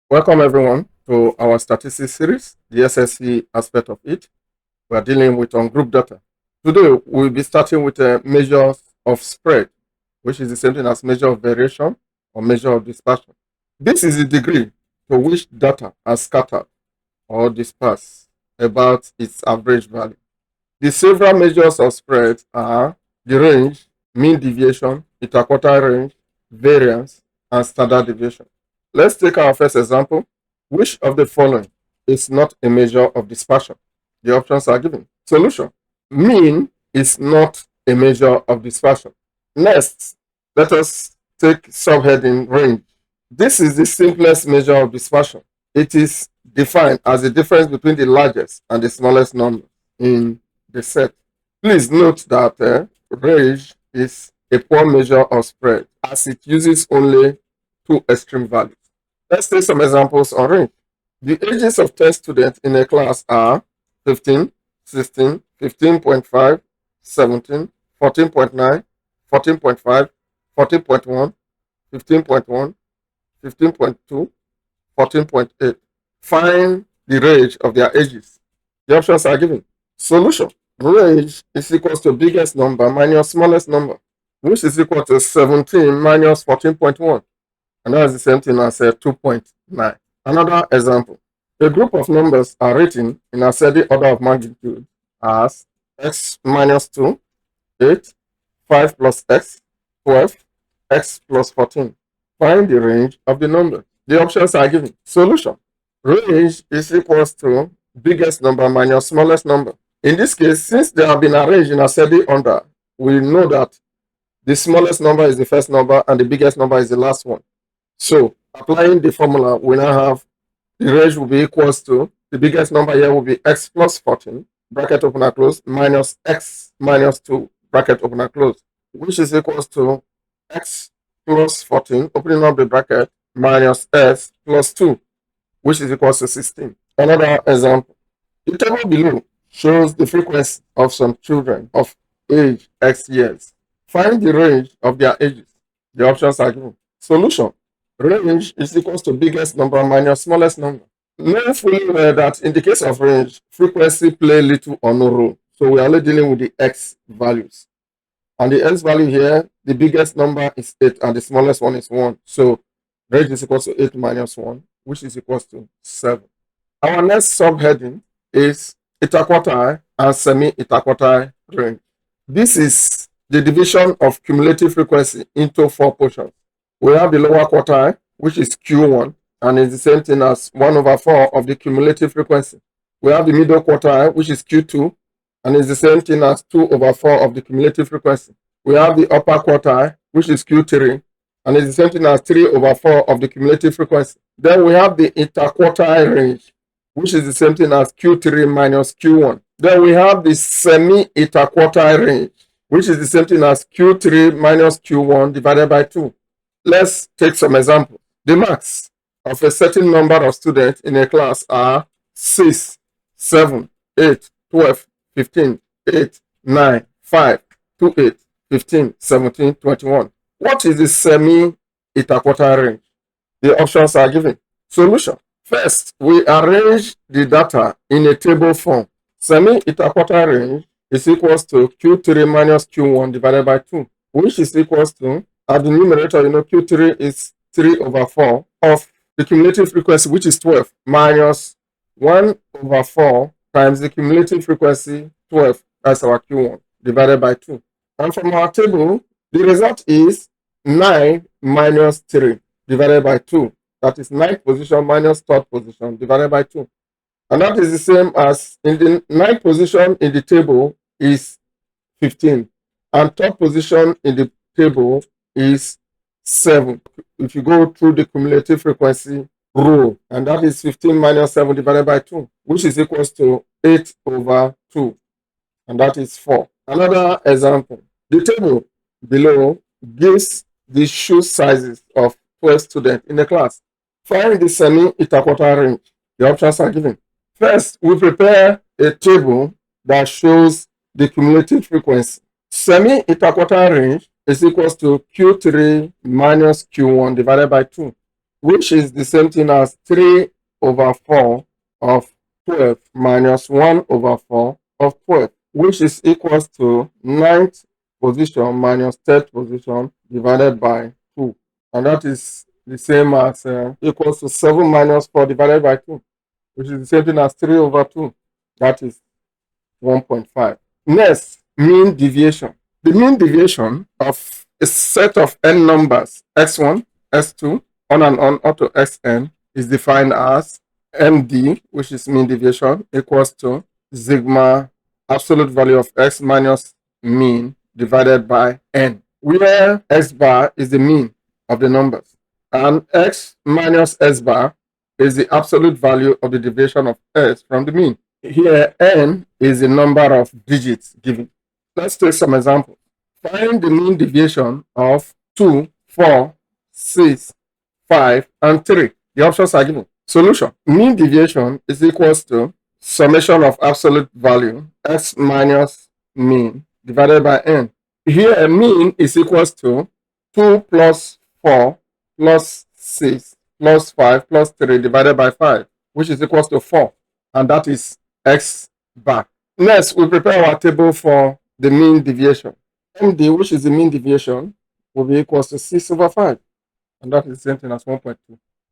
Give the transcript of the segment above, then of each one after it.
Welcome everyone to our statistics series, the SSCE aspect of it. We are dealing with on group data. Today we'll be starting with a measure of spread, which is the same thing as measure of variation or measure of dispersion. This is the degree to which data are scattered or dispersed about its average value. The several measures of spread are the range, mean deviation, interquartile range, variance, and standard deviation. Let's take our first example. Which of the following is not a measure of dispersion? The options are given. Solution. Mean is not a measure of dispersion. Next, let us take subheading range. This is the simplest measure of dispersion. It is defined as the difference between the largest and the smallest number in the set. Please note that range is a poor measure of spread as it uses only two extreme values. Let's take some examples on range. The ages of 10 students in a class are 15, 16, 15.5, 17, 14.9, 14.5, 14.1, 15.1, 15.2, 14.8. Find the range of their ages. The options are given. Solution. Range is equal to biggest number minus smallest number, which is equal to 17 minus 14.1. And that is the same thing as 2.9. Another example. A group of numbers are written in ascending order of magnitude as x minus 2, 8, 5 plus x, 12, x plus 14. Find the range of the number. The options are given. Solution. Range is equal to biggest number minus smallest number. In this case, since they have been arranged in ascending order, we know that the smallest number is the first number and the biggest number is the last one. So, applying the formula, we now have the range will be equals to the biggest number here will be x plus 14, bracket open and close, minus x minus 2, bracket open and close, which is equals to x plus 14, opening up the bracket, minus s plus 2, which is equals to 16. Another example. The table below shows the frequency of some children of age x years. Find the range of their ages. The options are given. Solution. Range is equal to biggest number minus smallest number. Know fully well that in the case of range, frequency play little or no role. So we are only dealing with the x values. And the x value here, the biggest number is 8 and the smallest one is 1. So range is equal to 8 minus 1, which is equal to 7. Our next subheading is interquartile and semi-interquartile range. This is the division of cumulative frequency into 4 portions. We have the lower quartile, which is Q1, and is the same thing as 1 over 4 of the cumulative frequency. We have the middle quartile, which is Q2, and is the same thing as 2 over 4 of the cumulative frequency. We have the upper quartile, which is Q3, and is the same thing as 3 over 4 of the cumulative frequency. Then we have the interquartile range, which is the same thing as Q3 minus Q1. Then we have the semi-interquartile range, which is the same thing as Q3 minus Q1 divided by 2. Let's take some examples. The marks of a certain number of students in a class are 6, 7, 8, 12, 15, 8, 9, 5, 2, 8, 15, 17, 21. What is the semi-interquartile range? The options are given. Solution. First, we arrange the data in a table form. Semi-interquartile range is equal to Q3 minus Q1 divided by 2, which is equal to, at the numerator, Q3 is 3 over 4 of the cumulative frequency, which is 12, minus 1 over 4 times the cumulative frequency, 12, that's our Q1, divided by 2. And from our table, the result is 9 minus 3 divided by 2. That is 9th position minus 3rd position divided by 2. And that is the same as in the 9th position in the table is 15. And 3rd position in the table is 7. If you go through the cumulative frequency row, and that is 15 minus 7 divided by 2, which is equal to 8 over 2, and that is 4. Another example. The table below gives the shoe sizes of 12 students in the class. Find the semi-interquartile range. The options are given. First, we prepare a table that shows the cumulative frequency. Semi-interquartile range is equal to Q3 minus Q1 divided by 2, which is the same thing as 3 over 4 of 12 minus 1 over 4 of 12, which is equals to 9th position minus 3rd position divided by 2. And that is the same as equals to 7 minus 4 divided by 2, which is the same thing as 3 over 2. That is 1.5. Next, mean deviation. The mean deviation of a set of n numbers, x1, x2, on and on up to xn, is defined as MD, which is mean deviation, equals to sigma absolute value of x minus mean divided by n, where x bar is the mean of the numbers and x minus s bar is the absolute value of the deviation of s from the mean. Here, n is the number of digits given. Let's take some examples. Find the mean deviation of 2, 4, 6, 5, and 3. The options are given. Solution. Mean deviation is equals to summation of absolute value, x minus mean, divided by n. Here, a mean is equals to 2 plus 4 plus 6 plus 5 plus 3 divided by 5, which is equals to 4. And that is x bar. Next, we prepare our table for the mean deviation. MD, which is the mean deviation, will be equals to 6 over 5. And that is the same thing as 1.2.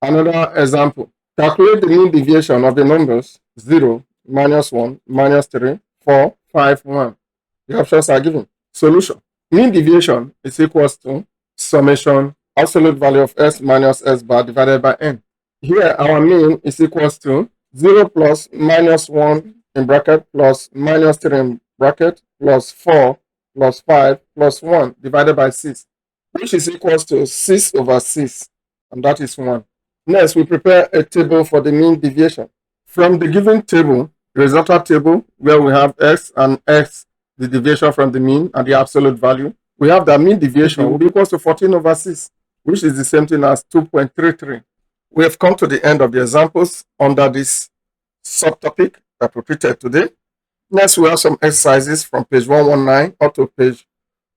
Another example. Calculate the mean deviation of the numbers 0, minus 1, minus 3, 4, 5, 1. The options are given. Solution. Mean deviation is equals to summation absolute value of s minus s bar divided by n. Here, our mean is equals to 0 plus minus 1 in bracket plus minus 3 in bracket plus 4 plus 5 plus 1 divided by 6, which is equals to 6 over 6, and that is 1. Next, we prepare a table for the mean deviation. From the given table, resultant table, where we have x and x, the deviation from the mean and the absolute value, we have the mean deviation will be equals to 14 over 6, which is the same thing as 2.33. We have come to the end of the examples under this subtopic that we treated today. Next, we have some exercises from page 119 up to page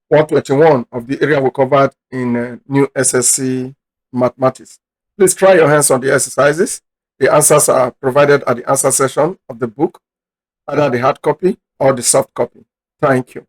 121 of the area we covered in new SSCE mathematics. Please try your hands on the exercises. The answers are provided at the answer section of the book, either the hard copy or the soft copy. Thank you.